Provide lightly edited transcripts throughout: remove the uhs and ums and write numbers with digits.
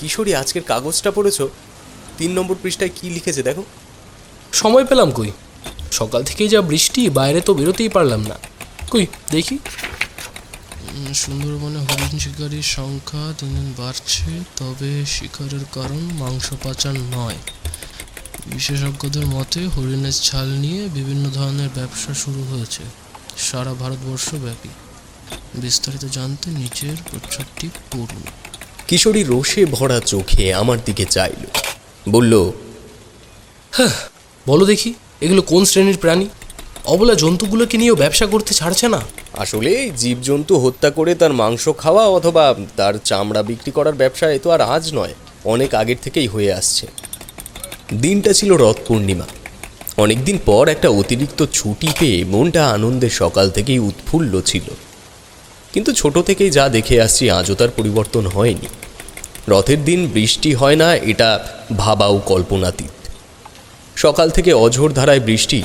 কিশোরী, আজকের কাগজটা পড়েছো? 3 নম্বর পৃষ্ঠায় কি লিখেছে দেখো। সময় পেলাম কই, সকাল থেকেই যা বৃষ্টি, বাইরে তো বেরোতেই পারলাম না। কই দেখি। সুন্দরবনে হরিণ শিকারীর সংখ্যা দিন দিন বাড়ছে, তবে শিকারের কারণ মাংস পাচার নয়। বিশেষজ্ঞদের মতে হরিণের ছাল নিয়ে বিভিন্ন ধরনের ব্যবসা শুরু হয়েছে সারা ভারতবর্ষ ব্যাপী। বিস্তারিত জানতে নিচের প্রচ্ছদটি পড়ুন। কিশোরী রোষে ভরা চোখে আমার দিকে চাইল, বলল, বলো দেখি, এগুলো কোন শ্রেণীর প্রাণী? অবলা জন্তুগুলোকে নিয়েও ব্যবসা করতে ছাড়ছে না। আসলে জীবজন্তু হত্যা করে তার মাংস খাওয়া অথবা তার চামড়া বিক্রি করার ব্যবসা এ তো আর আজ নয়, অনেক আগের থেকেই হয়ে আসছে। দিনটা ছিল রথ পূর্ণিমা। অনেকদিন পর একটা অতিরিক্ত ছুটি পেয়ে মনটা আনন্দে সকাল থেকেই উৎফুল্ল ছিল। কিন্তু ছোট থেকেই যা দেখে আসছি আজও তার পরিবর্তন হয়নি। রথের দিন বৃষ্টি হয় না, এটা ভাবাও কল্পনাতীত। সকাল থেকে অঝোর ধারায় বৃষ্টি,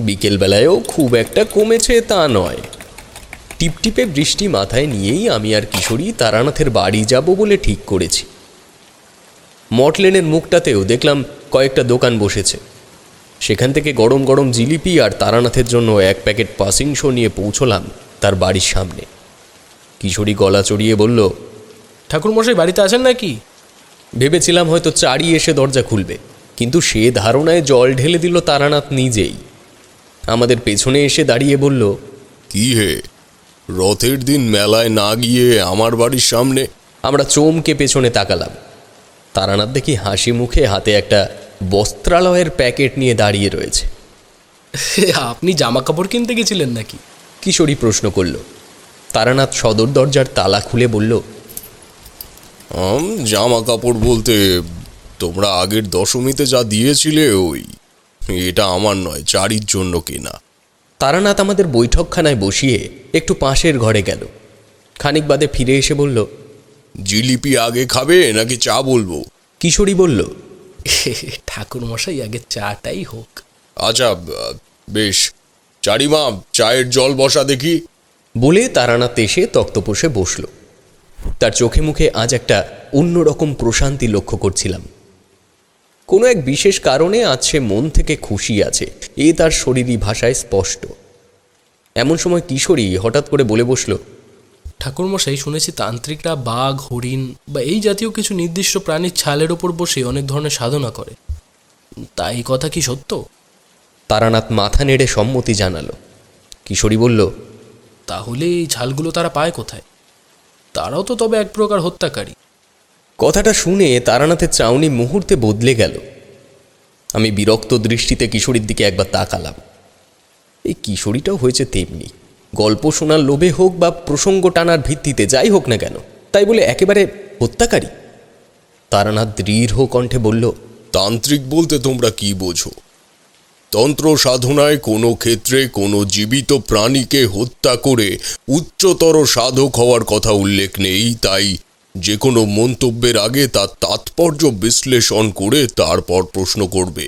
বিকেলবেলায়ও খুব একটা কমেছে তা নয়। টিপটিপে বৃষ্টি মাথায় নিয়েই আমি আর কিশোরী তারানাথের বাড়ি যাব বলে ঠিক করেছি। মটলেনের মুখটাতেও দেখলাম কয়েকটা দোকান বসেছে। সেখান থেকে গরম গরম জিলিপি আর তারানাথের জন্য 1 প্যাকেট পাসিংশো নিয়ে পৌঁছলাম তার বাড়ির সামনে। কিশোরী গলা চড়িয়ে বলল, ঠাকুরমশাই বাড়িতে আছেন নাকি? ভেবেছিলাম হয়তো চারি এসে দরজা খুলবে, কিন্তু সে ধারণায় জল ঢেলে দিল তারানাথ নিজেই। আমাদের পেছনে এসে দাঁড়িয়ে বলল, কি হে, রথের দিন মেলায় না গিয়ে আমার বাড়ির সামনে? আমরা চমকে পেছনে তাকালাম। তারানাথ দেখি হাসি মুখে হাতে একটা বস্ত্রালয়ের প্যাকেট নিয়ে দাঁড়িয়ে রয়েছে। আপনি জামা কাপড় কিনতে গেছিলেন নাকি? কিশোরী প্রশ্ন করল। তারানাথ সদর দরজার তালা খুলে বলল, জামা কাপড় বলতে তোমরা আগের দশমীতে যা দিয়েছিলে ওই, এটা আমার নয়, চারির জন্য কেনা। তারানাথ আমাদের বৈঠকখানায় বসিয়ে একটু পাশের ঘরে গেল। খানিক বাদে ফিরে এসে বলল, জিলিপি আগে খাবে নাকি চা বলবো? কিশোরী বলল, ঠাকুরমশাই আগে চাটাই হোক। আচ্ছা বেশ, চারিমা চায়ের জল বসা দেখি। বলে তারানাথ এসে তক্তপোষে বসল। তার চোখে মুখে আজ একটা অন্যরকম প্রশান্তি লক্ষ্য করছিলাম। কোনো এক বিশেষ কারণে আজ সে মন থেকে খুশি আছে, এ তার শরীরী ভাষায় স্পষ্ট। এমন সময় কিশোরী হঠাৎ করে বলে বসল, ঠাকুরমশাই, শুনেছি তান্ত্রিকরা বাঘ, হরিণ বা এই জাতীয় কিছু নির্দিষ্ট প্রাণীর ছালের ওপর বসে অনেক ধরনের সাধনা করে, তাই কথা কি সত্য? তারানাথ মাথা নেড়ে সম্মতি জানালো। কিশোরী বলল, তাহলে এই ছালগুলো তারা পায় কোথায়? তারাও তো তবে এক প্রকার হত্যাকারী। কথাটা শুনে তারানাথের চাউনি মুহূর্তে বদলে গেল। আমি বিরক্ত দৃষ্টিতে কিশোরীর দিকে একবার তাকালাম। এই কিশোরীটাও হয়েছে তেমনি, গল্প শোনার লোভে হোক বা প্রসঙ্গ টানার ভিত্তিতে যাই হোক না কেন, তাই বলে একেবারে হত্যাকারী। তারানাথ দৃঢ় কণ্ঠে বলল, তান্ত্রিক বলতে তোমরা কি বোঝো? তন্ত্র সাধনায় কোনো ক্ষেত্রে কোনো জীবিত প্রাণীকে হত্যা করে উচ্চতর সাধক হওয়ার কথা উল্লেখ নেই, তাই যে কোনো মন্তব্যের আগে তার তাৎপর্য বিশ্লেষণ করে তারপর প্রশ্ন করবে।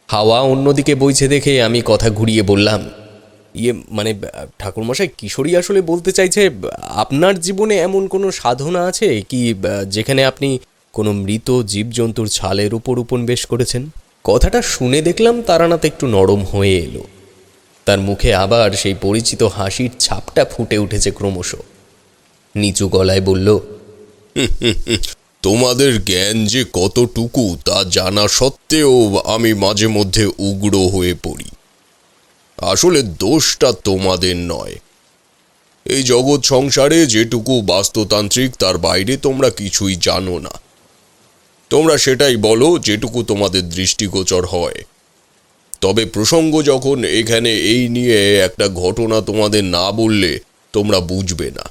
হাওয়া অন্যদিকে বইছে দেখে আমি কথা ঘুরিয়ে বললাম, মানে ঠাকুরমশাই, কিশোরী আসলে বলতে চাইছে, আপনার জীবনে এমন কোনো সাধনা আছে কি যেখানে আপনি কোনো মৃত জীবজন্তুর ছালের উপর উপনিবেশ করেছেন? কথাটা শুনে দেখলাম তারানাথ একটু নরম হয়ে এলো। তার মুখে আবার সেই পরিচিত হাসির ছাপটা ফুটে উঠেছে ক্রমশ। নিচু গলায় বলল, তোমাদের জ্ঞান যে কতটুকু তা জানা সত্ত্বেও আমি মাঝে মধ্যে উগ্র হয়ে পড়ি। আসলে দোষটা তোমাদের নয়। এই জগৎ সংসারে যেটুকু বাস্তুতান্ত্রিক তার বাইরে তোমরা কিছুই জানো না। তোমরা সেটাই বলো যেটুকু তোমাদের দৃষ্টিগোচর হয়। তবে প্রসঙ্গ যখন এখানে এই নিয়ে একটা ঘটনা তোমাদের না বললে তোমরা বুঝবে না।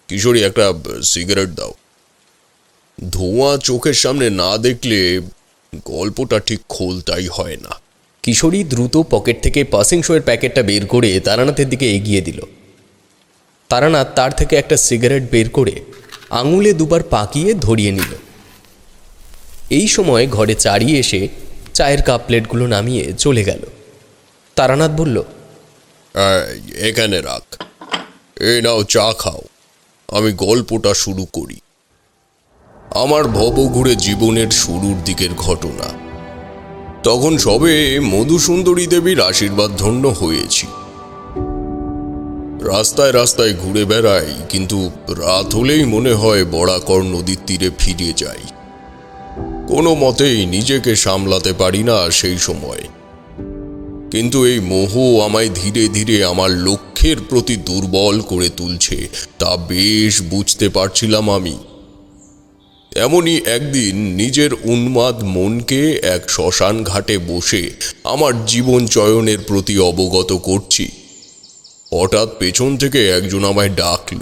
কিশোরী, একটা সিগারেট দাও। ধোঁয়া চোখের সামনে না দেখলে গল্পটা ঠিক খোলতাই হয় না। কিশোরী দ্রুত পকেট থেকে পাসিংশোয়ের প্যাকেটটা বের করে তারানাথের দিকে এগিয়ে দিল। তারানাথ তার থেকে একটা সিগারেট বের করে আঙুলে দুবার পাকিয়ে ধরিয়ে নিল। এই সময় ঘরে চারি এসে চায়ের কাপ প্লেটগুলো নামিয়ে চলে গেল। তারানাথ বলল, এখানে রাখ, এই নাও চা খাও, আমি গল্পটা শুরু করি। আমার ভবঘুরে জীবনের শুরুর দিকের ঘটনা। তখন সবে মধুসুন্দরী দেবীর আশীর্বাদ ধন্য হয়েছি। রাস্তায় রাস্তায় ঘুরে বেড়াই, কিন্তু রাত হলেই মনে হয় বরাকর নদীর তীরে ফিরে যাই। কোনো মতেই নিজেকে সামলাতে পারি না সেই সময়। কিন্তু এই মোহ আমায় ধীরে ধীরে আমার লক্ষ্যের প্রতি দুর্বল করে তুলছে, তা বেশ বুঝতে পারছিলাম আমি। এমনই একদিন নিজের উন্মাদ মনকে এক শ্মশান ঘাটে বসে আমার জীবন চয়নের প্রতি অবগত করছি। হঠাৎ পেছন থেকে একজন আমায় ডাকল।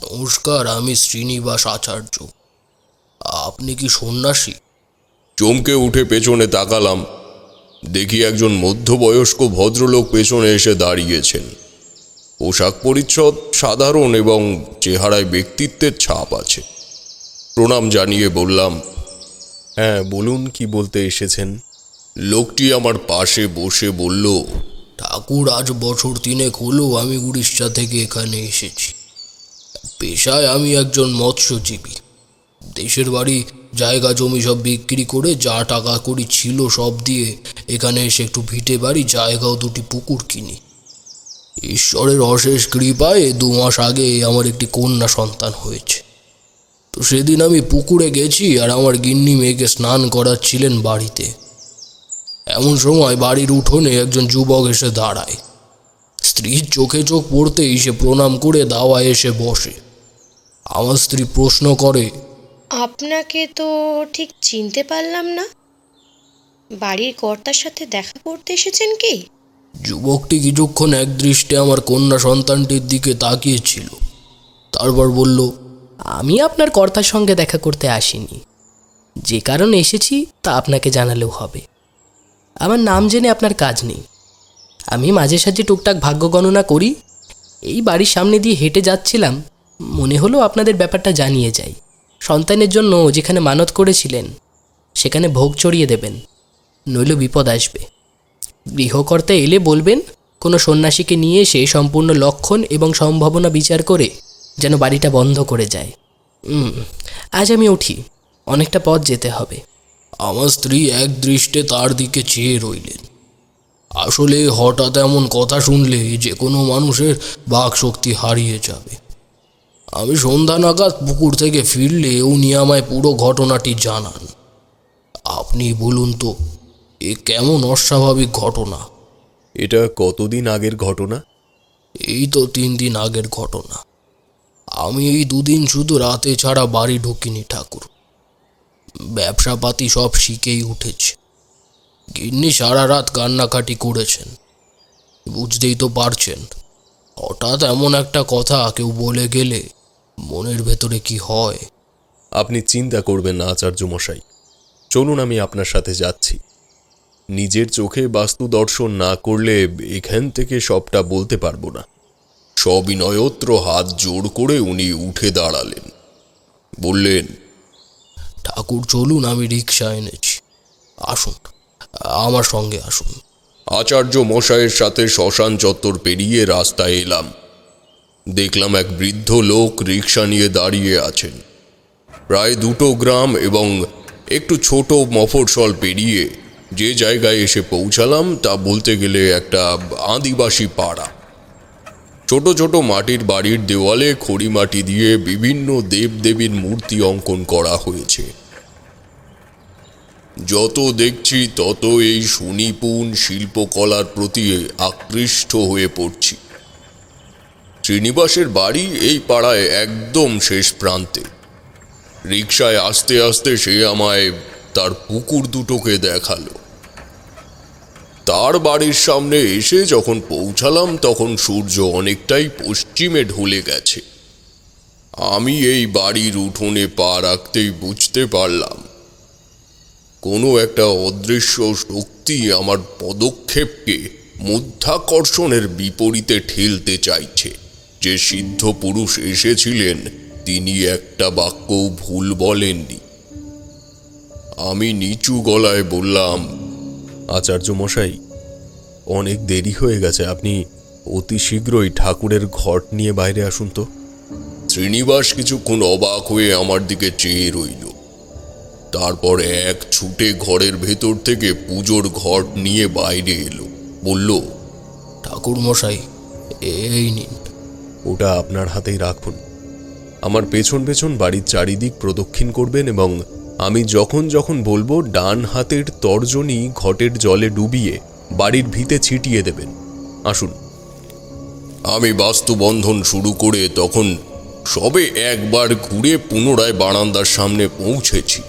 নমস্কার, আমি শ্রীনিবাস আচার্য। আপনি কি সন্ন্যাসী? চমকে উঠে পেছনে তাকালাম। দেখি একজন মধ্যবয়স্ক ভদ্রলোক পেছনে এসে দাঁড়িয়েছেন। পোশাক পরিচ্ছদ সাধারণ এবং চেহারায় ব্যক্তিত্বের ছাপ আছে। প্রণাম জানিয়ে বললাম, হ্যাঁ বলুন, কি বলতে এসেছেন? লোকটি আমার পাশে বসে বলল, ঠাকুর, আজ বছর 3 হলো আমি উড়িষ্যা থেকে এখানে এসেছি। পেশায় আমি একজন মৎস্যজীবী। দেশের বাড়ি জায়গা জমি সব বিক্রি করে যা টাকা কড়ি ছিল সব দিয়ে এখানে এসে একটু ভিটে বাড়ি, জায়গা ও 2টি পুকুর কিনি। ঈশ্বরের অশেষ কৃপায় 2 মাস আগে আমার একটি কন্যা সন্তান হয়েছে। তো সেদিন আমি পুকুরে গেছি, আর আমার গিন্নি মেয়েকে স্নান করাচ্ছিলেন বাড়িতে। এমন সময় বাড়ির উঠোনে একজন যুবক এসে দাঁড়ায়। স্ত্রীর চোখে চোখ পড়তেই সে প্রণাম করে দাওয়ায় এসে বসে। আমার স্ত্রী প্রশ্ন করে, আপনাকে তো ঠিক চিনতে পারলাম না। বাড়ির কর্তার সাথে দেখা করতে এসেছেন কি? যুবকটি কিছুক্ষণ একদৃষ্টে আমার কন্যা সন্তানটির দিকে তাকিয়েছিল, তারপর বলল, আমি আপনার কর্তার সঙ্গে দেখা করতে আসিনি। যে কারণে এসেছি তা আপনাকে জানালেও হবে। আমার নাম জেনে আপনার কাজ নেই। আমি মাঝে সাঝে টুকটাক ভাগ্য গণনা করি। এই বাড়ির সামনে দিয়ে হেঁটে যাচ্ছিলাম, মনে হলো আপনাদের ব্যাপারটা জানিয়ে যাই। সন্তানের জন্য যেখানে মানত করেছিলেন সেখানে ভোগ চড়িয়ে দেবেন, নইলে বিপদ আসবে। গৃহকর্তা এলে বলবেন কোনো সন্ন্যাসীকে নিয়ে সেই সম্পূর্ণ লক্ষণ এবং সম্ভাবনা বিচার করে যেন বাড়িটা বন্ধ করে যায়। আজ আমি উঠি, অনেকটা পথ যেতে হবে। আমার স্ত্রী একদৃষ্টে তার দিকে চেয়ে রইলেন। আসলে হঠাৎ এমন কথা শুনলে যে কোনো মানুষের বাকশক্তি হারিয়ে যাবে। আমি সন্ধ্যা নাগাদ পুকুর থেকে ফিরলে উনি আমায় পুরো ঘটনাটি জানান। আপনি বলুন তো, এ কেমন অস্বাভাবিক ঘটনা? এটা কতদিন আগের ঘটনা? এই তো 3 দিন আগের ঘটনা। আমি এই 2 দিন শুধু রাতে ছাড়া বাড়ি ঢুকিনি ঠাকুর। ব্যবসাপাতি সব শিখেই উঠেছে। গিন্নি সারা রাত কান্নাকাটি করেছেন। বুঝতেই তো পারছেন, হঠাৎ এমন একটা কথা কেউ বলে গেলে মনের ভেতরে কি হয়। আপনি চিন্তা করবেন না আচার্য মশাই, চলুন আমি আপনার সাথে যাচ্ছি। নিজের চোখে বাস্তু দর্শন না করলে এখান থেকে সবটা বলতে পারবো না। সবিনয়ত্র হাত জোড় করে উনি উঠে দাঁড়ালেন। বললেন, ঠাকুর চলুন, আমি রিক্সা এনেছি, আসুন, আমার সঙ্গে আসুন। আচার্য মশাইয়ের সাথে শ্মশান চত্বর পেরিয়ে রাস্তায় এলাম। দেখলাম এক বৃদ্ধ লোক রিক্সা নিয়ে দাঁড়িয়ে আছেন। প্রায় 2টো গ্রাম এবং একটু ছোট মফস্বল পেরিয়ে যে জায়গায় এসে পৌঁছালাম তা বলতে গেলে একটা আদিবাসী পাড়া। ছোট ছোট মাটির বাড়ির দেওয়ালে খড়ি মাটি দিয়ে বিভিন্ন দেবদেবীর মূর্তি অঙ্কন করা হয়েছে। যত দেখছি তত এই সুনিপুণ শিল্পকলার প্রতি আকৃষ্ট হয়ে পড়ছি। শ্রীনিবাসের বাড়ি এই পাড়ায় একদম শেষ প্রান্তে। রিকশায় আস্তে আস্তে সে আমায় তার পুকুর দুটোকে দেখালো। তার বাড়ির সামনে এসে যখন পৌঁছালাম তখন সূর্য অনেকটাই পশ্চিমে ঢলে গেছে। আমি এই বাড়ির উঠোনে পা রাখতেই বুঝতে পারলাম কোনো একটা অদৃশ্য শক্তি আমার পদক্ষেপকে মধ্যাকর্ষণের বিপরীতে ঠেলতে চাইছে। যে সিদ্ধ পুরুষ এসেছিলেন তিনি একটা বাক্যও ভুল বলেননি। আমি নিচু গলায় বললাম, আচার্য মশাই, অনেক দেরি হয়ে গেছে, আপনি অতি শীঘ্রই ঠাকুরের ঘট নিয়ে বাইরে আসুন তো। শ্রীনিবাস কিছুক্ষণ অবাক হয়ে আমার দিকে চেয়ে রইল। তারপর এক ছুটে ঘরের ভেতর থেকে পুজোর ঘট নিয়ে বাইরে এলো। বলল, ঠাকুর মশাই, এই নিন। ওটা আপনার হাতেই রাখুন। আমার পেছন পেছন বাড়ির চারিদিক প্রদক্ষিণ করবেন এবং আমি যখন যখন বলবো ডান হাতের তর্জনী ঘটের জলে ডুবিয়ে বাড়ির ভিতে ছিটিয়ে দেবেন। আসুন। আমি বাস্তুবন্ধন শুরু করে তখন সবে একবার ঘুরে পুনরায় বারান্দার সামনে পৌঁছেছি।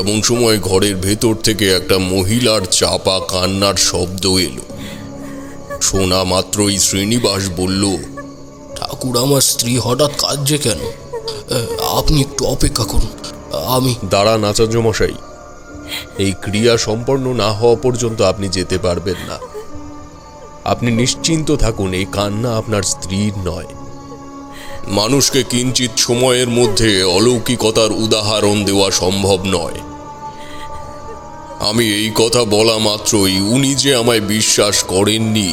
এমন সময় ঘরের ভেতর থেকে একটা মহিলার চাপা কান্নার শব্দ এলো। শোনা মাত্রই শ্রীনিবাস বলল, ঠাকুর, আমার স্ত্রী হঠাৎ কাঁদছে কেন? আপনি একটু অপেক্ষা করুন, আমি। দাঁড়ান আচার্য মশাই, এই ক্রিয়া সম্পন্ন না হওয়া পর্যন্ত আপনি যেতে পারবেন না। আপনি নিশ্চিন্ত থাকুন, এই কান্না আপনার স্ত্রীর নয়। মানুষকে কিঞ্চিত সময়ের মধ্যে অলৌকিকতার উদাহরণ দেওয়া সম্ভব নয়। আমি এই কথা বলা মাত্রই উনি যে আমায় বিশ্বাস করেননি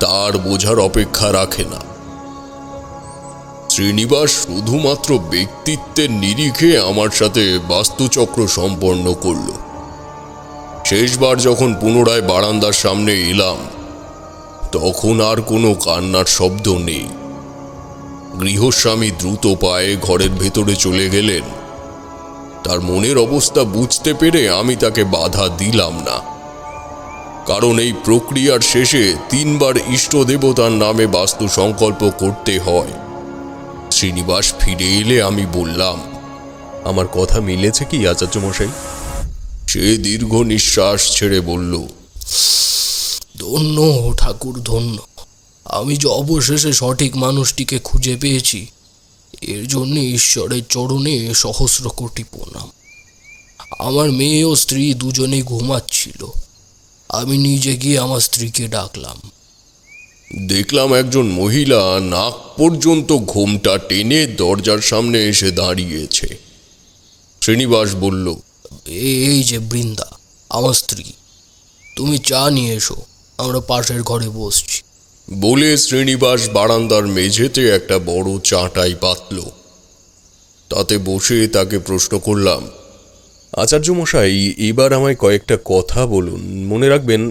তার বোঝার অপেক্ষা রাখে না। শ্রীনিবাস শুধুমাত্র ব্যক্তিত্বের নিরিখে আমার সাথে বাস্তুচক্র সম্পন্ন করল। শেষবার যখন পুনরায় বারান্দার সামনে এলাম, তখন আর কোনো কান্নার শব্দ নেই। গৃহস্বামী দ্রুত পায়ে ঘরের ভেতরে চলে গেলেন। তার মনের অবস্থা বুঝতে পেরে আমি তাকে বাধা দিলাম না, কারণ এই প্রক্রিয়ার শেষে 3 বার ইষ্ট দেবতার নামে বাস্তু সংকল্প করতে হয়। শ্রীনিবাস ফিরে এলে আমি বললাম, আমার কথা মিলেছে কি আচার্য মশাই? সে দীর্ঘ নিঃশ্বাস ছেড়ে বলল, ধন্য ঠাকুর, ধন্য। আমি যে অবশেষে সঠিক মানুষটিকে খুঁজে পেয়েছি, এর জন্য ঈশ্বরের চরণে সহস্র কোটি প্রণাম। আমার মেয়ে ও স্ত্রী দুজনেই ঘুমাচ্ছিল। আমি নিজে গিয়ে আমার স্ত্রীকে ডাকলাম। দেখলাম একজন মহিলা নাক পর্যন্ত ঘোমটা টেনে দরজার সামনে এসে দাঁড়িয়েছে। শ্রীনিবাস বলল, এই যে বৃন্দা, আমার স্ত্রী। তুমি চা নিয়ে এসো, আমরা পাশের ঘরে বসছি। বলে শ্রীনিবাস বারান্দার মেঝেতে একটা বড় চাটাই পাতল। তাতে বসে তাকে প্রশ্ন করলাম, আচার্য মশাই, এবার আমায় কয়েকটা কথা বলুন। মনে রাখবেন,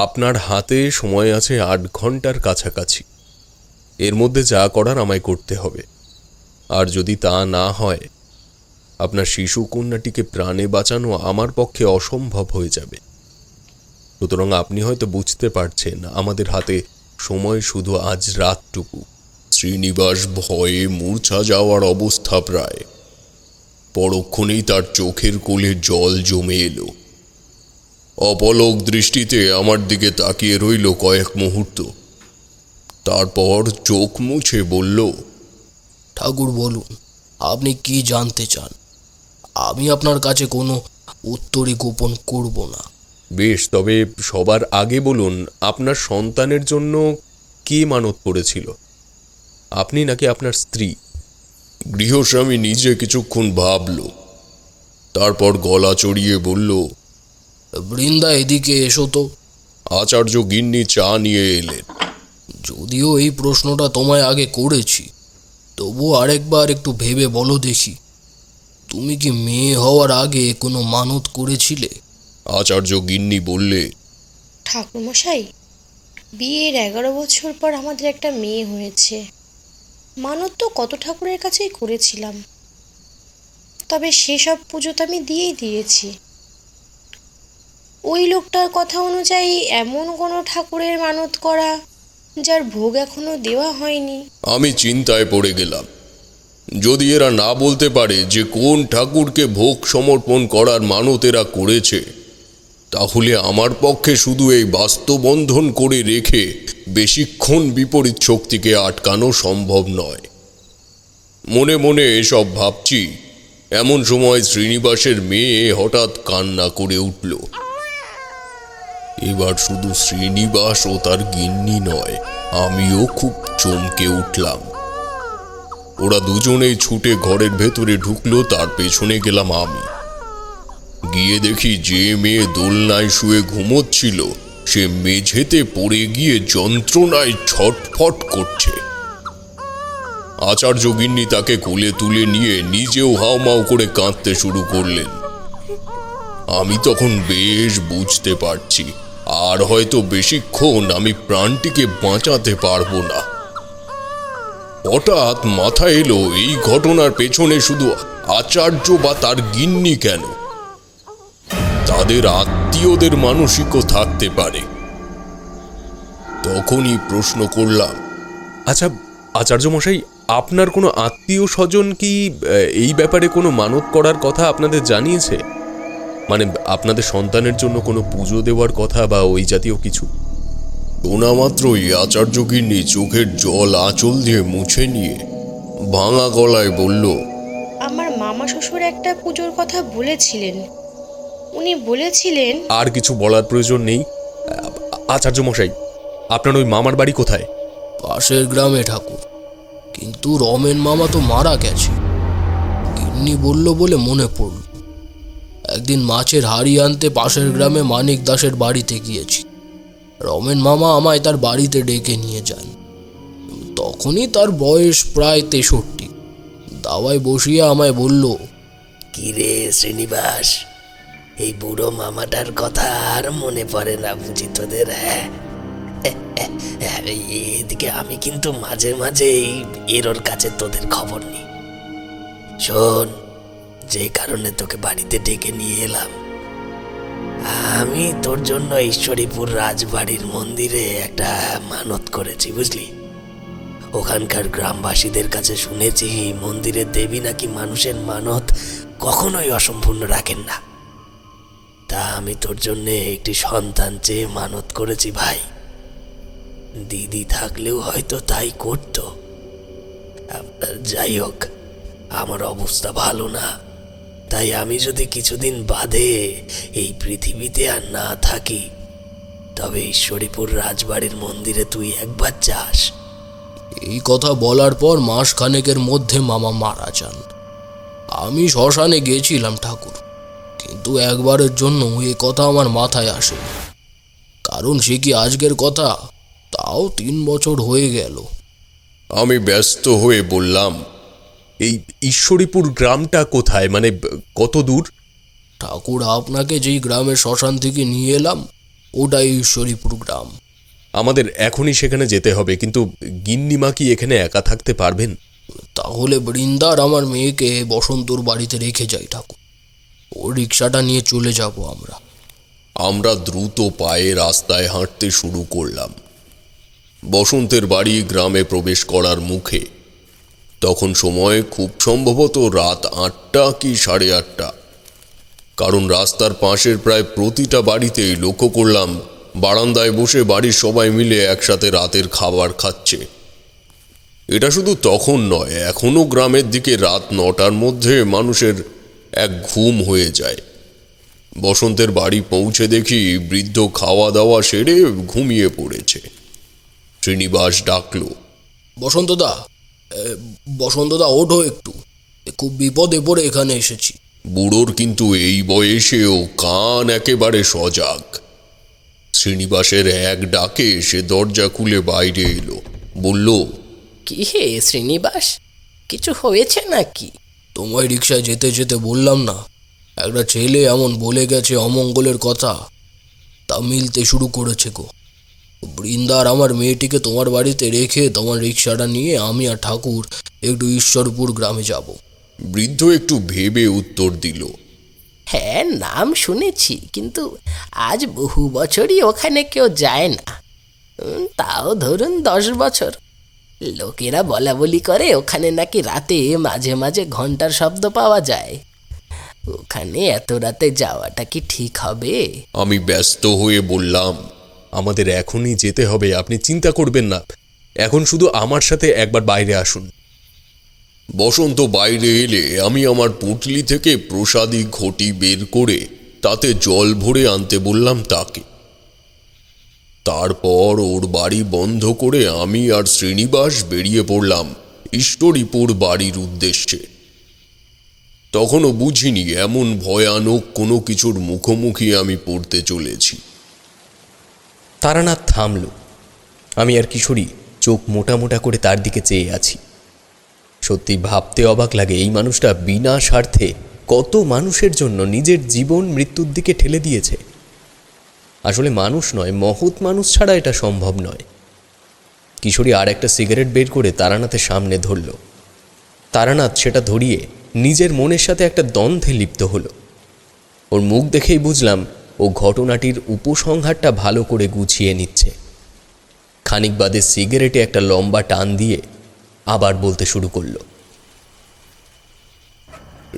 আপনার হাতে সময় আছে 8 ঘন্টার কাছাকাছি। এর মধ্যে যা করার আমায় করতে হবে। আর যদি তা না হয়, আপনার শিশু কন্যাটিকে প্রাণে বাঁচানো আমার পক্ষে অসম্ভব হয়ে যাবে। সুতরাং আপনি হয়তো বুঝতে পারছেন, আমাদের হাতে সময় শুধু আজ রাতটুকু। শ্রীনিবাস ভয়ে মূর্ছা যাওয়ার অবস্থা প্রায়। পরক্ষণেই তার চোখের কোলে জল জমে এলো। অপলক দৃষ্টিতে আমার দিকে তাকিয়ে রইল কয়েক মুহূর্ত। তারপর চোখ মুছে বলল, ঠাকুর, বলুন, আপনি কি জানতে চান? আমি আপনার কাছে কোনো উত্তরই গোপন করব না। বেশ, তবে সবার আগে বলুন, আপনার সন্তানের জন্য কে মানত করেছিল? আপনি নাকি আপনার স্ত্রী? গৃহস্বামী নিজে কিছুক্ষণ ভাবল, তারপর গলা চড়িয়ে বলল, বৃন্দা, এদিকে এসো তো। আচার্য গিন্নি চা নিয়ে এলেন। যদিও এই প্রশ্নটা তোমায় আগে করেছি, তবু আরেকবার একটু ভেবে বলো দেখি, তুমি কি মেয়ে হওয়ার আগে কোনো মানত করেছিলে? আচার্য গিন্নি বললে, ঠাকুরমশাই, বিয়ের 11 বছর পর আমাদের একটা মেয়ে হয়েছে। মানত তো কত ঠাকুরের কাছেই করেছিলাম, তবে সেসব পুজো তো আমি দিয়েছি। ওই লোকটার কথা অনুযায়ী এমন কোনো ঠাকুরের মানত করা যার ভোগ এখনো দেওয়া হয়নি। আমি চিন্তায় পড়ে গেলাম। যদি এরা না বলতে পারে যে কোন ঠাকুরকে ভোগ সমর্পণ করার মানত এরা করেছে, তাহলে আমার পক্ষে শুধু এই বাস্তুবন্ধন করে রেখে বেশিক্ষণ বিপরীত শক্তিকে আটকানো সম্ভব নয়। মনে মনে এসব ভাবছি, এমন সময় শ্রীনিবাসের মেয়ে হঠাৎ কান্না করে উঠল। এবার শুধু শ্রীনিবাস ও তার গিন্নি নয়, আমিও খুব চমকে উঠলাম। ওরা দুজনেই ছুটে ঘরের ভেতরে ঢুকলো, তার পেছনে গেলাম আমি। গিয়ে দেখি যে মেয়ে দোলনায় শুয়ে ঘুমোচ্ছিল, সে মেঝেতে পড়ে গিয়ে যন্ত্রণায় ছটফট করছে। আচার্য গিন্নি তাকে কোলে তুলে নিয়ে নিজেও হাউমাউ করে কাঁদতে শুরু করলেন। আমি তখন বেশ বুঝতে পারছি আর হয়তো বেশিক্ষণ আমি প্রাণটিকে বাঁচাতে পারবো না। হঠাৎ মাথায় এলো এই ঘটনার পেছনে শুধু আচার্য বা তার গিন্নি কেন, তাদের আত্মীয়দের মানসিকও থাকতে পারে। তখনই প্রশ্ন করলাম, আচ্ছা আচার্য মশাই, আপনার কোনো আত্মীয় স্বজন কি এই ব্যাপারে কোনো মানত করার কথা আপনাদের জানিয়েছে? মানে আপনাদের সন্তানের জন্য কোনো পুজো দেওয়ার কথা বা ওই জাতীয় কিছু? শোনা মাত্রই আচার্য গিন্নি চোখের জল আঁচল দিয়ে মুছে নিয়ে ভাঙা গলায় বলল, আমার মামা শ্বশুর একটা পুজোর কথা বলেছিলেন। উনি বলেছিলেন। আর কিছু বলার প্রয়োজন নেই। আচার্য মশাই, আপনার ওই মামার বাড়ি কোথায়? পাশের গ্রামে ঠাকুর, কিন্তু রমেন মামা তো মারা গেছে। গিন্নি বলল বলে মনে পড়ল, একদিন মাছের হাড়ি আনতে পাশের গ্রামে মানিক দাসের বাড়িতে গিয়েছি। রমেন মামা আমায় তার বাড়িতে ডেকে নিয়ে যান। তখনই তার বয়স প্রায় 63। দাওয়ায় বসিয়ে আমায় বলল, কিরে শ্রীনিবাস, এই বুড়ো মামাটার কথা আর মনে পড়ে না বুঝি তোদের? হ্যাঁ, এদিকে আমি কিন্তু মাঝে মাঝে এর কাছে তোদের খবর নিই। শোন, যে কারণে তোকে বাড়িতে ডেকে নিয়ে এলাম, আমি তোর জন্য ঈশ্বরীপুর রাজবাড়ির মন্দিরে একটা মানত করেছি, বুঝলি? ওখানকার গ্রামবাসীদের কাছে শুনেছি মন্দিরের দেবী নাকি মানুষের মানত কখনোই অসম্পূর্ণ রাখেন না। তা আমি তোর জন্য একটি সন্তান চেয়ে মানত করেছি ভাই। দিদি থাকলেও হয়তো তাই করত। যাই হোক, আমার অবস্থা ভালো না, তাই আমি যদি কিছুদিন বাদে এই পৃথিবীতে আর না থাকি, তবে ঈশ্বরীপুর রাজবাড়ির মন্দিরে তুই একবার যাস। এই কথা বলার পর মাস খানেকের মধ্যে মামা মারা যান। আমি শ্মশানে গিয়েছিলাম ঠাকুর, কিন্তু একবারের জন্য এ কথা আমার মাথায় আসেনি। কারণ সে কি আজকের কথা? তাও 3 বছর হয়ে গেল। আমি ব্যস্ত হয়ে বললাম, এই ঈশ্বরীপুর গ্রামটা কোথায়, মানে কত দূর? ঠাকুর, আপনাকে যেই গ্রামের শ্মশান থেকে নিয়ে এলাম ওটাই ঈশ্বরীপুর গ্রাম। আমাদের এখনই সেখানে যেতে হবে, কিন্তু গিন্নিমা কি এখানে একা থাকতে পারবেন? তাহলে বৃন্দার আমার মেয়েকে বসন্তর বাড়িতে রেখে যাই ঠাকুর। ও রিক্সাটা নিয়ে চলে যাব আমরা। আমরা দ্রুত পায়ে রাস্তায় হাঁটতে শুরু করলাম। বসন্তের বাড়ি গ্রামে প্রবেশ করার মুখে। তখন সময় খুব সম্ভবত রাত 8টা কি 8:30, কারণ রাস্তার পাশের প্রায় প্রতিটা বাড়িতেই লক্ষ্য করলাম বারান্দায় বসে বাড়ির সবাই মিলে একসাথে রাতের খাবার খাচ্ছে। এটা শুধু তখন নয়, এখনো গ্রামের দিকে রাত 9টার মধ্যে মানুষের এক ঘুম হয়ে যায়। বসন্তের বাড়ি পৌঁছে দেখি বৃদ্ধ খাওয়া দাওয়া সেরে ঘুমিয়ে পড়েছে। শ্রীনিবাস ডাকলো, বসন্তদা ওঠো একটু, খুব বিপদে পড়ে এখানে এসেছি। বুড়োর কিন্তু এই বয়সেও কান একেবারে সজাগ। শ্রীনিবাসের এক ডাকে সে দরজা খুলে বাইরে এলো, বলল, কি হে শ্রীনিবাস, কিছু হয়েছে নাকি? তোমায় রিক্সায় যেতে যেতে বললাম না, একটা ছেলে এমন বলে গেছে অমঙ্গলের কথা, তা মিলতে শুরু করেছে গো। বৃন্দার আমার মেয়েটিকে তোমার বাড়িতে রেখে তোমার রিক্সাটা নিয়ে আমি আর ঠাকুর একটু ঈশ্বরপুর গ্রামে যাব। বৃদ্ধ একটু ভেবে উত্তর দিল, হ্যাঁ, নাম শুনেছি, কিন্তু আজ বহু বছরই ওখানে কেউ যায় না। তাও ধরুন 10 বছর। লোকেরা বলা বলি করে ওখানে নাকি রাতে মাঝে মাঝে ঘন্টার শব্দ পাওয়া যায়। ওখানে এত রাতে যাওয়াটা কি ঠিক হবে? আমি ব্যস্ত হয়ে বললাম, আমাদের এখনই যেতে হবে, আপনি চিন্তা করবেন না। এখন শুধু আমার সাথে একবার বাইরে আসুন। বসন্ত বাইরে এলে আমি আমার পুঁটলি থেকে প্রসাদী ঘটি বের করে তাতে জল ভরে আনতে বললাম তাকে। তারপর ওর বাড়ি বন্ধ করে আমি আর শ্রীনিবাস বেরিয়ে পড়লাম ঈশ্বরীপুর বাড়ির উদ্দেশ্যে। তখনও বুঝিনি এমন ভয়ানক কোনো কিছুর মুখোমুখি আমি পড়তে চলেছি। তারানাথ থামল। আমি আর কিশোরী চোখ মোটা মোটা করে তার দিকে চেয়ে আছি। সত্যি ভাবতে অবাক লাগে এই মানুষটা বিনা স্বার্থে কত মানুষের জন্য নিজের জীবন মৃত্যুর দিকে ঠেলে দিয়েছে। আসলে মানুষ নয়, মহৎ মানুষ ছাড়া এটা সম্ভব নয়। কিশোরী আর একটা সিগারেট বের করে তারানাথের সামনে ধরল। তারানাথ সেটা ধরিয়ে নিজের মনের সাথে একটা দ্বন্দ্বে লিপ্ত হলো। ওর মুখ দেখেই বুঝলাম ও ঘটনাটির উপসংহারটা ভালো করে গুছিয়ে নিচ্ছে। খানিক বাদে সিগারেটে একটা লম্বা টান দিয়ে আবার বলতে শুরু করলো।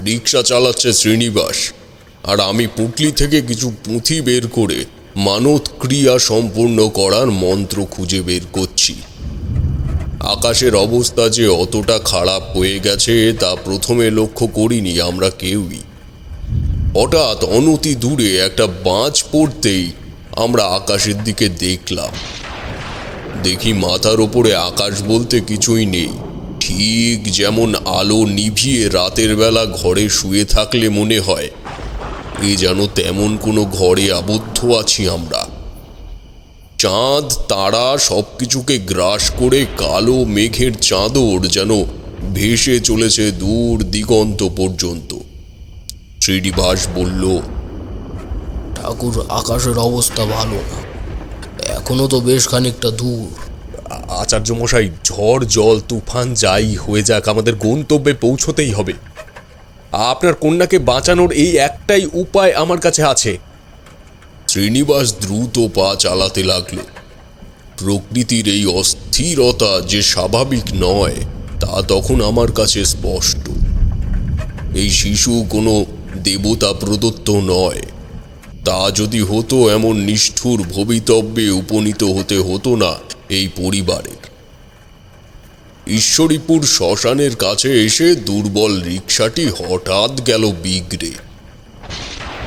রিক্সা চালাচ্ছে শ্রীনিবাস, আর আমি পুটলি থেকে কিছু পুঁথি বের করে মানত ক্রিয়া সম্পূর্ণ করার মন্ত্র খুঁজে বের করছি। আকাশের অবস্থা যে অতটা খারাপ হয়ে গেছে তা প্রথমে লক্ষ্য করিনি আমরা কেউই। হঠাৎ অনতি দূরে একটা বাজ পড়তেই আমরা আকাশের দিকে দেখলাম। দেখি মাথার ওপরে আকাশ বলতে কিছুই নেই, ঠিক যেমন আলো নিভিয়ে রাতের বেলা ঘরে শুয়ে থাকলে মনে হয় এ যেন তেমন কোনো ঘরে আবদ্ধ আছি আমরা। চাঁদ তারা সবকিছুকে গ্রাস করে কালো মেঘের চাদর যেন ভেসে চলেছে দূর দিগন্ত পর্যন্ত। শ্রীনিবাস বলল, ঠাকুর, আকাশের অবস্থা ভালো না, এখনো তো বেশ খানিকটা দূর। আচার্য মশাই, ঝড় জল তুফান যাই হয়ে যাক, আমাদের গন্তব্যে পৌঁছতেই হবে। আপনার কন্যাকে বাঁচানোর এই একটাই উপায় আমার কাছে আছে। শ্রীনিবাস দ্রুত পা চালাতে লাগল। প্রকৃতির এই অস্থিরতা যে স্বাভাবিক নয় তা তখন আমার কাছে স্পষ্ট। এই শিশু কোনো দেবতা প্রদত্ত নয়। তা যদি হতো, এমন নিষ্ঠুর ভবিতব্যে উপনীত হতে হতো না এই পরিবারের। ঈশ্বরীপুর শ্মশানের কাছে এসে দুর্বল রিকশাটি হঠাৎ গেল বিগড়ে।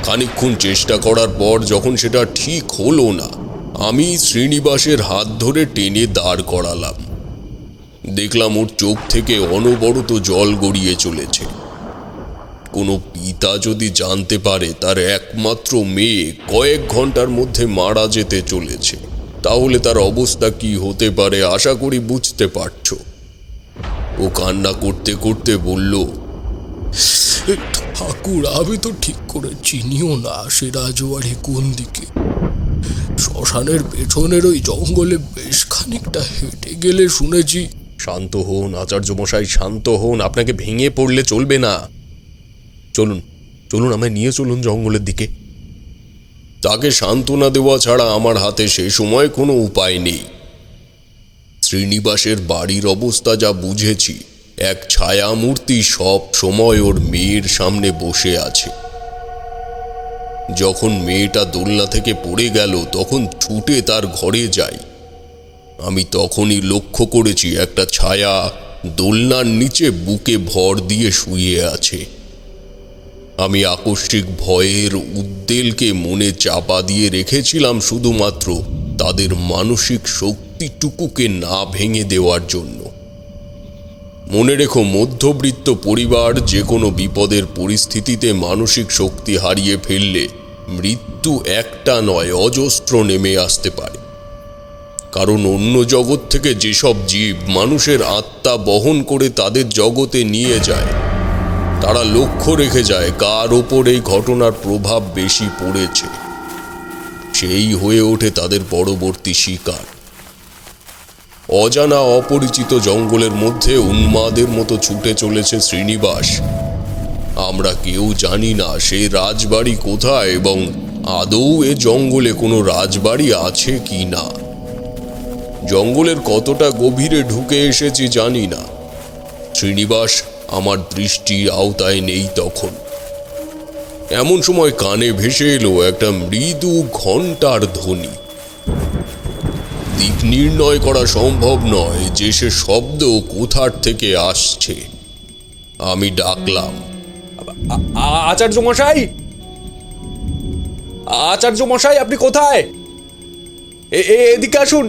খানিকক্ষণ চেষ্টা করার পর যখন সেটা ঠিক হলো না, আমি শ্রীনিবাসের হাত ধরে টেনে দাঁড় করালাম। দেখলাম ওর চোখ থেকে অনবরত জল গড়িয়ে চলেছে। কোনো পিতা যদি জানতে পারে তার একমাত্র মেয়ে কয়েক ঘন্টার মধ্যে মারা যেতে চলেছে, তাহলে তার অবস্থা কি হতে পারে আশা করি বুঝতে পারছো। ও কান্না করতে করতে বলল, ঠাকুর, আমি তো ঠিক করে চিনিও না সে রাজবাড়ি কোন দিকে। শ্মশানের পেছনের ওই জঙ্গলে বেশ খানিকটা হেঁটে গেলে শুনেছি। শান্ত হন আচার্য মশাই, শান্ত হন, আপনাকে ভেঙে পড়লে চলবে না। চলুন চলুন, আমায় নিয়ে চলুন জঙ্গলের দিকে। তাকে সান্ত্বনা দেওয়া ছাড়া আমার হাতে সে সময় কোনো উপায় নেই। শ্রীনিবাসের বাড়ির অবস্থা যা বুঝেছি, এক ছায়ামূর্তি সব সময় ওর মেয়ের সামনে বসে আছে। যখন মেয়েটা দোলনা থেকে পড়ে গেল তখন ছুটে তার ঘরে যাই। আমি তখনই লক্ষ্য করেছি একটা ছায়া দোলনার নিচে বুকে ভর দিয়ে শুয়ে আছে। আমি আকস্মিক ভয়ের উদ্বেলকে মনে চাপা দিয়ে রেখেছিলাম শুধুমাত্র তাদের মানসিক শক্তিটুকুকে না ভেঙে দেওয়ার জন্য। মনে রেখো, মধ্যবিত্ত পরিবার যে কোনো বিপদের পরিস্থিতিতে মানসিক শক্তি হারিয়ে ফেললে মৃত্যু একটা নয়, অজস্র নেমে আসতে পারে। কারণ অন্য জগৎ থেকে যেসব জীব মানুষের আত্মা বহন করে তাদের জগতে নিয়ে যায়, তারা লক্ষ্য রেখে যায় কার ওপর এই ঘটনার প্রভাব বেশি পড়েছে, সেই হয়ে ওঠে তাদের পরবর্তী শিকার। অজানা অপরিচিত জঙ্গলের মধ্যে উন্মাদের মতো ছুটে চলেছে শ্রীনিবাস। আমরা কেউ জানি না সেই রাজবাড়ি কোথায় এবং আদৌ এ জঙ্গলে কোনো রাজবাড়ি আছে কি না। জঙ্গলের কতটা গভীরে ঢুকে এসেছি জানি না। শ্রীনিবাস আমার দৃষ্টির আওতায় নেই তখন। এমন সময় কানে ভেসে এলো একটা মৃদু ঘণ্টার ধ্বনি। দিক নির্ণয় করা সম্ভব নয় যে সে শব্দ কোথার থেকে আসছে। আমি ডাকলাম, আচার্য মশাই, আচার্য মশাই, আপনি কোথায়? এদিকে আসুন।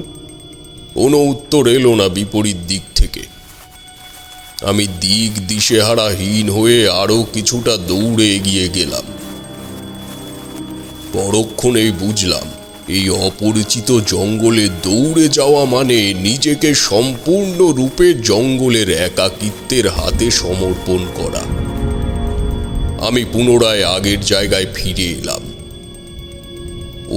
কোনো উত্তর এলো না বিপরীত দিক থেকে। আমি দিক দিশেহারাহীন হয়ে আরো কিছুটা দৌড়ে এগিয়ে গেলাম। পরক্ষণেই বুঝলাম এই অপরিচিত জঙ্গলে দৌড়ে যাওয়া মানে নিজেকে সম্পূর্ণরূপে জঙ্গলের একাকিত্বের হাতে সমর্পণ করা। আমি পুনরায় আগের জায়গায় ফিরে এলাম।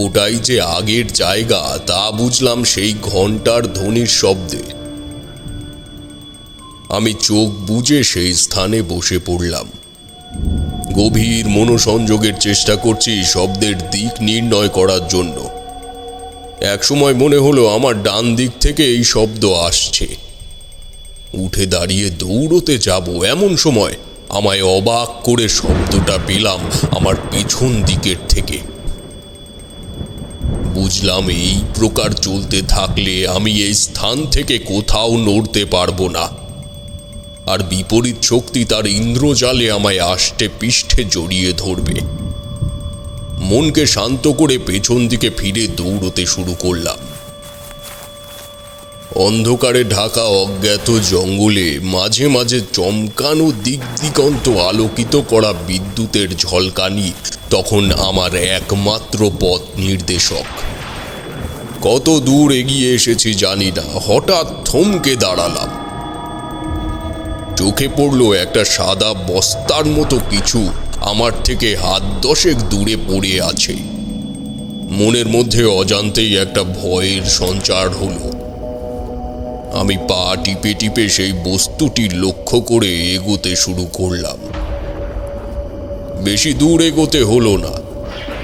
ওটাই যে আগের জায়গা তা বুঝলাম সেই ঘন্টার ধ্বনির শব্দে। আমি চোখ বুজে সেই স্থানে বসে পড়লাম। গভীর মনোসংযোগের চেষ্টা করছি শব্দের দিক নির্ণয় করার জন্য। একসময় মনে হলো আমার ডান দিক থেকে এই শব্দ আসছে। উঠে দাঁড়িয়ে দৌড়তে যাব এমন সময় আমায় অবাক করে শব্দটা পেলাম আমার পেছন দিকের থেকে। বুঝলাম এই প্রকার চলতে থাকলে আমি এই স্থান থেকে কোথাও নড়তে পারবো না, আর বিপরীত শক্তি তার ইন্দ্রজালে আমায় আষ্টে পৃষ্ঠে জড়িয়ে ধরবে। মনকে শান্ত করে পেছন দিকে ফিরে দৌড়তে শুরু করলাম। অন্ধকারে ঢাকা অজ্ঞাত জঙ্গলে মাঝে মাঝে চমকানো দিক দিগন্ত আলোকিত করা বিদ্যুতের ঝলকানি তখন আমার একমাত্র পথ নির্দেশক। কত দূর এগিয়ে এসেছি জানি না, হঠাৎ থমকে দাঁড়ালাম। চোখে পড়লো একটা সাদা বস্তার মতো কিছু আমার থেকে হাত 10 দূরে পড়ে আছে। মনের মধ্যে অজান্তেই একটা ভয়ের সঞ্চার হলো। আমি পা টিপে টিপে সেই বস্তুটি লক্ষ্য করে এগোতে শুরু করলাম। বেশি দূর এগোতে হলো না।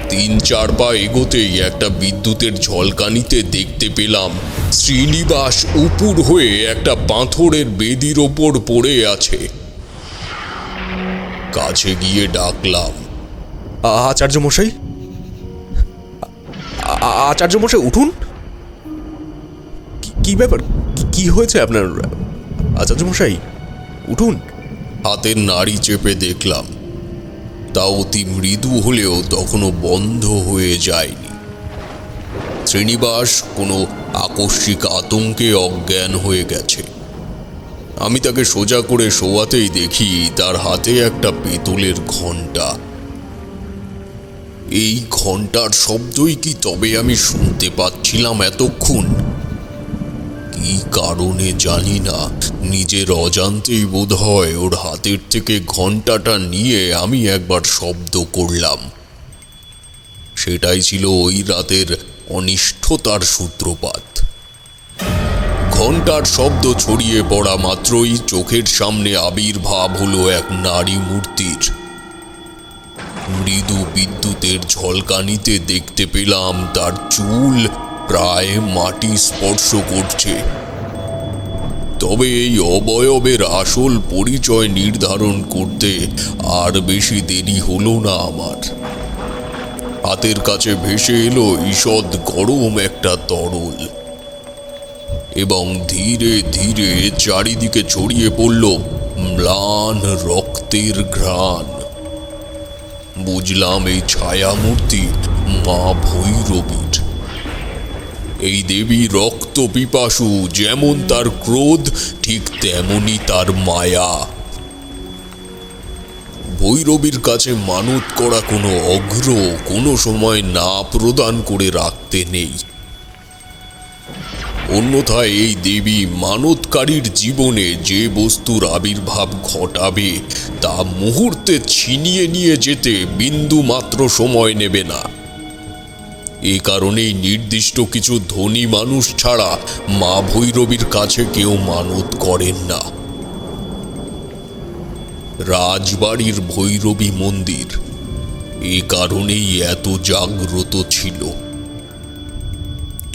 3-4 পা এগোতেই একটা বিদ্যুতের ঝলকানিতে দেখতে পেলাম শ্রীনিবাস উপুর হয়ে একটা পাথরের বেদির ওপর পড়ে আছে। কাছে গিয়ে ডাকলাম, আচার্য মশাই, আচার্য মশাই উঠুন। কি ব্যাপার? কি হয়েছে আপনার? আচার্য মশাই উঠুন। হাতের নাড়ি চেপে দেখলাম, তা অতি মৃদু হলেও তখনও বন্ধ হয়ে যায়নি। শ্রীনিবাস কোনো আকস্মিক আতঙ্কে অজ্ঞান হয়ে গেছে। আমি তাকে সোজা করে শোয়াতেই দেখি তার হাতে একটা পেতলের ঘণ্টা। এই ঘণ্টার শব্দই কি তবে আমি শুনতে পাচ্ছিলাম এতক্ষণ? কি কারণে জানি না, নিজের অজান্তেই বোধহয় ওর হাতের থেকে ঘণ্টাটা নিয়ে আমি একবার শব্দ করলাম। সেটাই ছিল ওই রাতের অনিষ্টতার সূত্রপাত। ঘণ্টার শব্দ ছড়িয়ে পড়া মাত্রই চোখের সামনে আবির্ভাব হলো এক নারী মূর্তির। মৃদু বিদ্যুতের ঝলকানিতে দেখতে পেলাম তার চুল প্রায় মাটি স্পর্শ করছে। তবে এই অবয়বের আসল পরিচয় নির্ধারণ করতে আর বেশি দেরি হলো না আমার। হাতের কাছে ভেসে এলো ঈষৎ গরম একটা তরল, এবং ধীরে ধীরে চারিদিকে ছড়িয়ে পড়ল ম্লান রক্তের ঘ্রাণ। বুঝলাম এই ছায়ামূর্তি মা ভৈরবীর। এই দেবী রক্ত পিপাসু, যেমন তার ক্রোধ ঠিক তেমনি তার মায়া। ভৈরবীর কাছে মানত করা কোনো অঘ্র কোনো সময় না প্রদান করে রাখতে নেই। অন্যথায় এই দেবী মানতকারীর জীবনে যে বস্তুর আবির্ভাব ঘটাবে তা মুহূর্তে ছিনিয়ে নিয়ে যেতে বিন্দু মাত্র সময় নেবে না। এ কারণেই নির্দিষ্ট কিছু ধনী মানুষ ছাড়া মা ভৈরবীর কাছে কেউ মানত করেন না। রাজবাড়ির ভৈরবী মন্দির এ কারণেই এত জাগ্রত ছিল।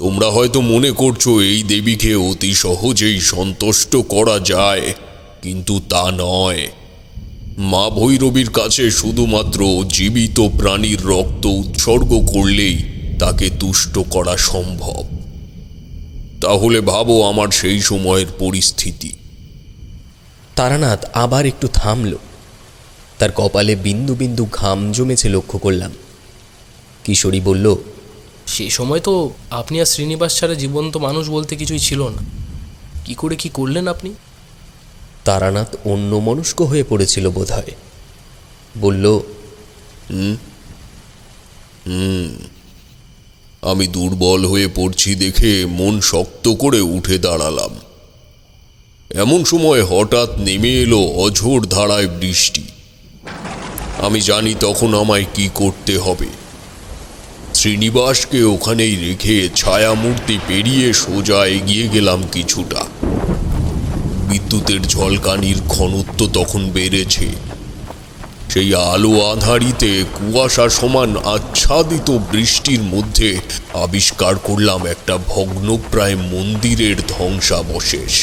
তোমরা হয়তো মনে করছো এই দেবীকে অতি সহজেই সন্তুষ্ট করা যায়, কিন্তু তা নয়। মা ভৈরবীর কাছে শুধুমাত্র জীবিত প্রাণীর রক্ত উৎসর্গ করলেই তাকে তুষ্ট করা সম্ভব। তাহলে ভাবো আমার সেই সময়ের পরিস্থিতি। তারানাথ আবার একটু থামল। তার কপালে বিন্দু বিন্দু ঘাম জমেছে লক্ষ্য করলাম। কিশোরী বলল, সে সময় তো আপনি আর শ্রীনিবাস ছাড়া জীবন্ত মানুষ বলতে কিছুই ছিল না। কি করে কি করলেন আপনি? তারানাথ অন্যমনস্ক হয়ে পড়েছিল বোধহয়। বলল, আমি দুর্বল হয়ে পড়ছি দেখে মন শক্ত করে উঠে দাঁড়ালাম। এমন সময় হঠাৎ নেমে এলো অঝোর ধারায় বৃষ্টি। আমি জানি তখন আমায় কি করতে হবে। শ্রীনিবাসকে ওখানেই রেখে ছায়ামূর্তি পেরিয়ে সোজা এগিয়ে গেলাম কিছুটা। বিদ্যুতের ঝলকানির ঘনত্ব তখন বেড়েছে। সেই আলো আঁধারিতে কুয়াশা সমান আচ্ছাদিত বৃষ্টির মধ্যে আবিষ্কার করলাম একটা ভগ্নপ্রায় মন্দিরের ধ্বংসাবশেষ।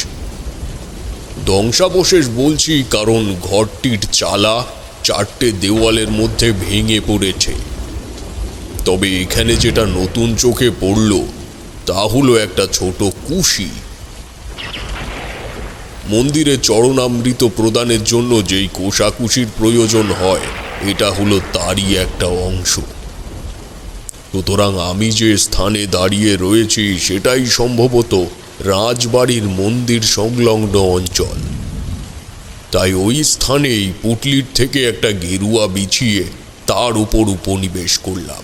ধ্বংসাবশেষ বলছি কারণ ঘরটির চালা 4টে দেওয়ালের মধ্যে ভেঙে পড়েছে। তবে এখানে যেটা নতুন চোখে পড়ল তা হলো একটা ছোট কুশি। মন্দিরে চরণামৃত প্রদানের জন্য যেই কোষাকুশির প্রয়োজন হয়, এটা হলো তারই একটা অংশ। সুতরাং আমি যে স্থানে দাঁড়িয়ে রয়েছি সেটাই সম্ভবত রাজবাড়ির মন্দির সংলগ্ন অঞ্চল। তাই ওই স্থানেই পুটলির থেকে একটা গেরুয়া বিছিয়ে তার উপর উপনিবেশ করলাম।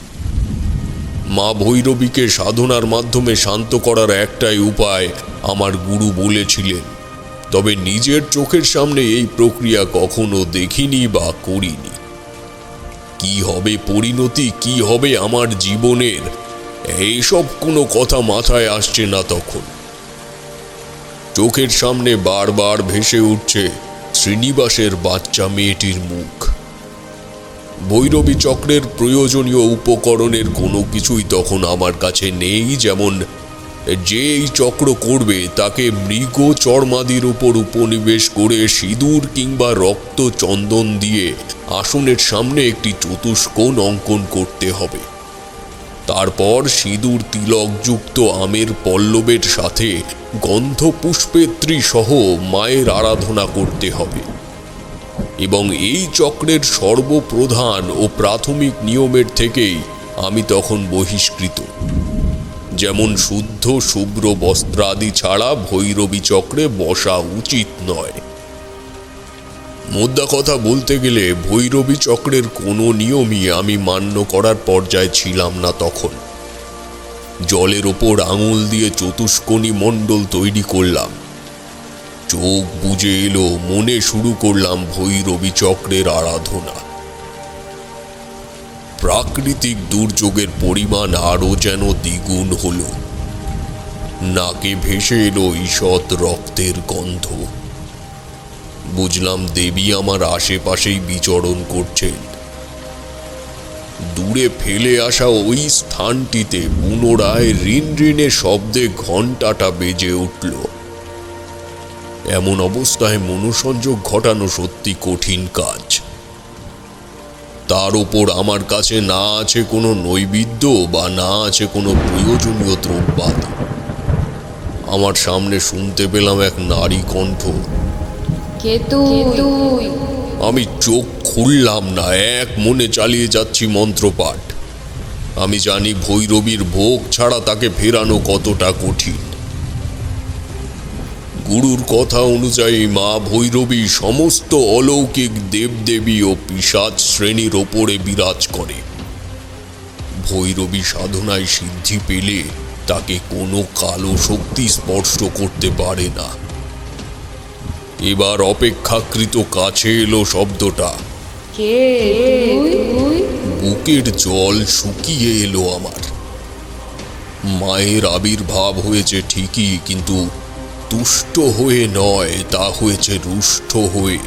মা ভৈরবীকে সাধনার মাধ্যমে শান্ত করার একটাই উপায় আমার গুরু বলেছিলেন, তবে নিজের চোখের সামনে এই প্রক্রিয়া কখনো দেখিনি বা করিনি। কি হবে পরিণতি, কি হবে আমার জীবনের, এইসব কোনো কথা মাথায় আসছে না তখন। চোখের সামনে বারবার ভেসে উঠছে শ্রীনিবাসের বাচ্চা মেয়েটির মুখ। ভৈরবী চক্রের প্রয়োজনীয় উপকরণের কোনো কিছুই তখন আমার কাছে নেই। যেমন যে এই চক্র করবে তাকে মৃগ চর্মাদির উপর উপনিবেশ করে সিঁদুর কিংবা রক্ত চন্দন দিয়ে আসনের সামনে একটি চতুষ্কোণ অঙ্কন করতে হবে। তারপর সিঁদুর তিলকযুক্ত আমের পল্লবের সাথে গন্ধপুষ্পেত্রী সহ মায়ের আরাধনা করতে হবে। এবং এই চক্রের সর্বপ্রধান ও প্রাথমিক নিয়মের থেকেই আমি তখন বহিষ্কৃত। যেমন শুদ্ধ শুভ্র বস্ত্রাদি ছাড়া ভৈরবী চক্রে বসা উচিত নয়। মোদ্দা কথা বলতে গেলে ভৈরবী চক্রের কোনো নিয়মই আমি মান্য করার পর্যায়ে ছিলাম না তখন। জলের ওপর আঙুল দিয়ে চতুষ্কোণী মণ্ডল তৈরি করলাম। চোখ বুজে এলো, মনে শুরু করলাম ভৈরবী চক্রের আরাধনা। প্রাকৃতিক দুর্যোগের পরিমাণ আরো যেন দ্বিগুণ হলো। নাকে ভেসে এলো ঈষৎ রক্তের গন্ধ। বুঝলাম দেবী আমার আশেপাশেই বিচরণ করছেন। দূরে ফেলে আসা ওই স্থানটিতে পুনরায় রিনরিনে শব্দে ঘণ্টাটা বেজে উঠল। এমন অবস্থায় মনোসংযোগ ঘটানো সত্যি কঠিন কাজ। তার উপর আমার কাছে না আছে কোনো নৈবেদ্য বা না আছে কোনো প্রয়োজনীয় দ্রব্যাদি। আমার সামনে শুনতে পেলাম এক নারী কণ্ঠ। কে তুই? আমি চোখ খুললাম না, এক মনে চালিয়ে যাচ্ছি মন্ত্রপাঠ। আমি জানি ভৈরবীর ভোগ ছাড়া তাকে ফেরানো কতটা কঠিন। গুরুর কথা অনুযায়ী মা ভৈরবী সমস্ত অলৌকিক দেবদেবী ও পিশাচ শ্রেণীর ওপরে বিরাজ করে। ভৈরবী সাধনায় সিদ্ধি পেলে তাকে কোনো কালো শক্তি স্পর্শ করতে পারে না। এবার অপেক্ষাকৃত কাছে এলো শব্দটা। কে তুই? বুকের জল শুকিয়ে এলো আমার। মায়ের আবির্ভাব হয়েছে ঠিকই, কিন্তু তুষ্ট হয়ে নয়, তা হয়েছে রুষ্ট হয়ে।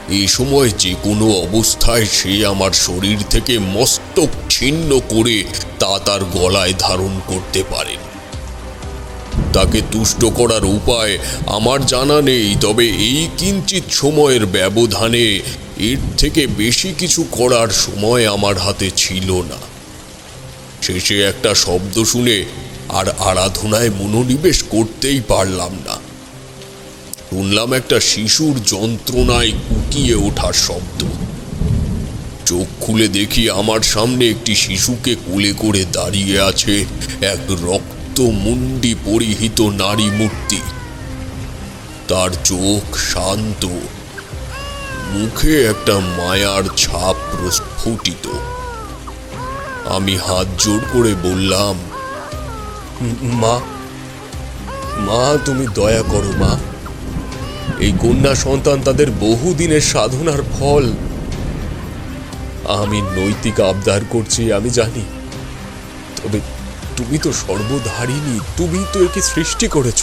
এই সময় যে কোনো অবস্থায় সে আমার শরীর থেকে মস্তক ছিন্ন করে তা তার গলায় ধারণ করতে পারেন। তাকে তুষ্ট করার উপায় আমার জানা নেই, তবে এই কিঞ্চিত সময়ের ব্যবধানে এর থেকে বেশি কিছু করার সময় আমার হাতে ছিল না। শেষে একটা শব্দ শুনে আর আরাধনায় মনোনিবেশ করতেই পারলাম না। শুনলাম একটা শিশুর যন্ত্রণায় কুকিয়ে ওঠার শব্দ। চোখ খুলে দেখি আমার সামনে একটি শিশুকে কোলে করে দাঁড়িয়ে আছে এক রক্তমুন্ডি পরিহিত নারী মূর্তি। তার চোখ শান্ত, মুখে একটা মায়ার ছাপ প্রস্ফুটিত। আমি হাত জোড় করে বললাম, মা, মা তুমি দয়া করো মা। এই কন্যা সন্তান তাদের বহুদিনের সাধনার ফল। আমি নৈতিক আবদার করছি, আমি জানি, তবে তুমি তো সর্বধারিণী, তুমি তো একে সৃষ্টি করেছ।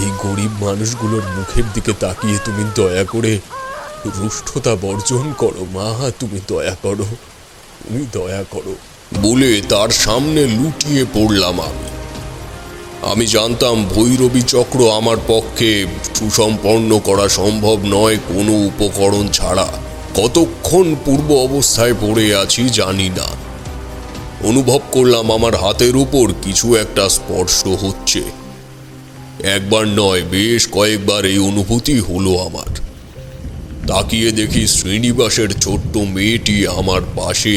এই গরিব মানুষগুলোর মুখের দিকে তাকিয়ে তুমি দয়া করে রুষ্টতা বর্জন করো মা, তুমি দয়া করো, তুমি দয়া করো বলে তার সামনে লুটিয়ে পড়লাম। আমি জানতাম ভৈরবী চক্র আমার পক্ষে সুসম্পন্ন করা সম্ভব নয় কোনো উপকরণ ছাড়া। কতক্ষণ পূর্ব অবস্থায় পড়ে আছি জানি না। অনুভব করলাম আমার হাতের উপর কিছু একটা স্পর্শ হচ্ছে। একবার নয়, বেশ কয়েকবার এই অনুভূতি হলো আমার। তাকিয়ে দেখি শ্রীনিবাসের ছোট্ট মেয়েটি আমার পাশে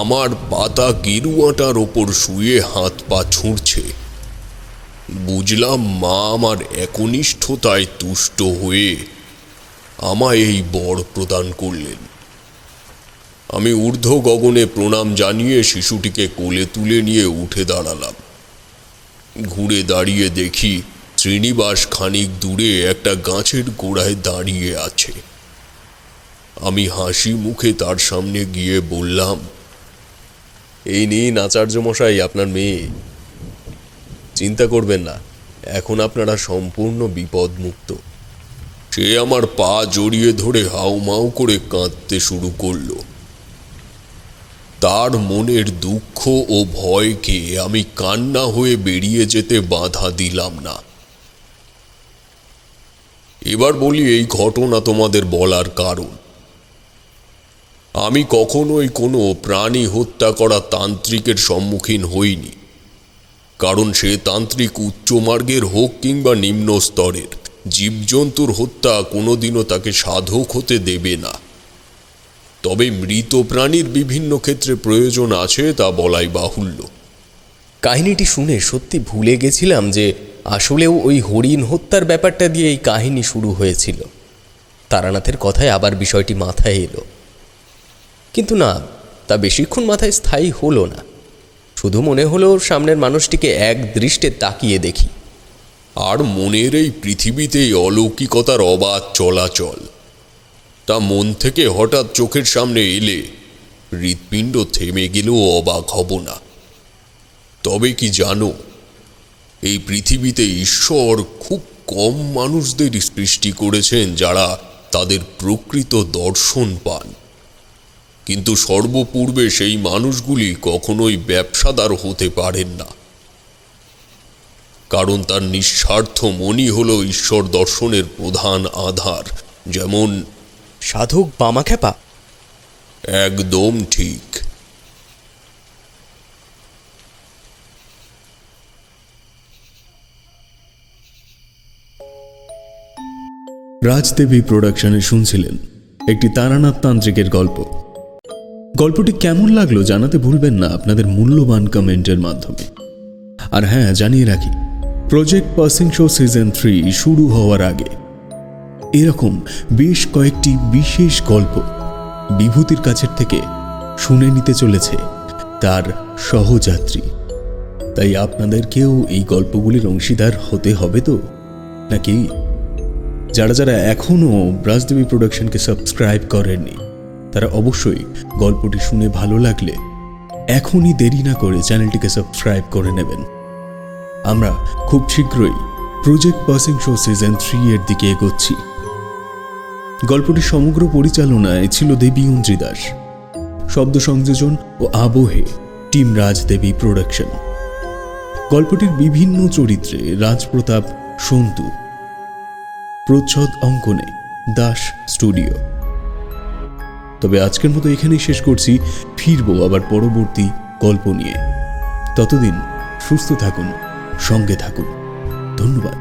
আমার পাতা গেরুয়াটার ওপর শুয়ে হাত পা ছুঁড়ছে। বুঝলাম মা আমার একনিষ্ঠতায় তুষ্ট হয়ে আমায় এই বর প্রদান করলেন। আমি ঊর্ধ্ব গগনে প্রণাম জানিয়ে শিশুটিকে কোলে তুলে নিয়ে উঠে দাঁড়ালাম। ঘুরে দাঁড়িয়ে দেখি শ্রীনিবাস খানিক দূরে একটা গাছের গোড়ায় দাঁড়িয়ে আছে। আমি হাসি মুখে তার সামনে গিয়ে বললাম, এই নিন আচার্য মশাই আপনার মেয়ে। চিন্তা করবেন না, এখন আপনারা সম্পূর্ণ বিপদমুক্ত। সে আমার পা জড়িয়ে ধরে হাউমাউ করে কাঁদতে শুরু করলো। তার মনের দুঃখ ও ভয়কে আমি কান্না হয়ে বেরিয়ে যেতে বাধা দিলাম না। এবার বলি এই ঘটনা তোমাদের বলার কারণ। আমি কখনোই কোনো প্রাণী হত্যা করা তান্ত্রিকের সম্মুখীন হইনি, কারণ সে তান্ত্রিক উচ্চ মার্গের হোক কিংবা নিম্ন স্তরের, জীবজন্তুর হত্যা কোনোদিনও তাকে সাধক হতে দেবে না। তবে মৃত প্রাণীর বিভিন্ন ক্ষেত্রে প্রয়োজন আছে তা বলাই বাহুল্য। কাহিনীটি শুনে সত্যি ভুলে গেছিলাম যে আসলেও ওই হরিণ হত্যার ব্যাপারটা দিয়ে এই কাহিনী শুরু হয়েছিল। তারানাথের কথায় আবার বিষয়টি মাথায় এলো, কিন্তু না, তা বেশিক্ষণ মাথায় স্থায়ী হলো না। শুধু মনে হলো সামনের মানুষটিকে এক দৃষ্টে তাকিয়ে দেখি। আর মনের এই পৃথিবীতেই অলৌকিকতার অবাধ চলাচল, তা মন থেকে হঠাৎ চোখের সামনে এলে হৃৎপিণ্ড থেমে গেলেও অবাক হব না। তবে কি জানো, এই পৃথিবীতে ঈশ্বর খুব কম মানুষদেরই সৃষ্টি করেছেন যারা তাদের প্রকৃত দর্শন পান। কিন্তু সর্বপূর্বে সেই মানুষগুলি কখনোই ব্যবসাদার হতে পারেন না, কারণ তার নিঃস্বার্থ মনই হল ঈশ্বর দর্শনের প্রধান আধার। যেমন সাধক বামাখ্যাপা। একদম ঠিক। রাজদেবী প্রোডাকশনে শুনছিলেন একটি তারানাথ তান্ত্রিকের গল্প। গল্পটি কেমন লাগলো জানাতে ভুলবেন না আপনাদের মূল্যবান কমেন্টের মাধ্যমে। আর হ্যাঁ, জানিয়ে রাখি, প্রজেক্ট পাসিং শো সিজন 3 শুরু হওয়ার আগে এরকম বেশ কয়েকটি বিশেষ গল্প বিভূতির কাছের থেকে শুনে নিতে চলেছে তার সহযাত্রী। তাই আপনাদেরকেও এই গল্পগুলির অংশীদার হতে হবে তো নাকি? যারা যারা এখনও রাজদেবী প্রোডাকশনকে সাবস্ক্রাইব করেননি তারা অবশ্যই গল্পটি শুনে ভালো লাগলে এখনই দেরি না করে চ্যানেলটিকে সাবস্ক্রাইব করে নেবেন। আমরা খুব শীঘ্রই প্রজেক্ট পাসিং শো সিজন 3 এর দিকে এগোচ্ছি। গল্পটি সমগ্র পরিচালনায় ছিল দেবী অঞ্জি দাস, শব্দ সংযোজন ও আবহে টিম রাজদেবী প্রোডাকশন। গল্পটির বিভিন্ন চরিত্রে রাজপ্রতাপ সন্তু, প্রচ্ছদ অঙ্কনে দাস স্টুডিও। তবে আজকের মতো এখানেই শেষ করছি, ফিরবো আবার পরবর্তী গল্প নিয়ে। ততদিন সুস্থ থাকুন, সঙ্গে থাকুন। ধন্যবাদ।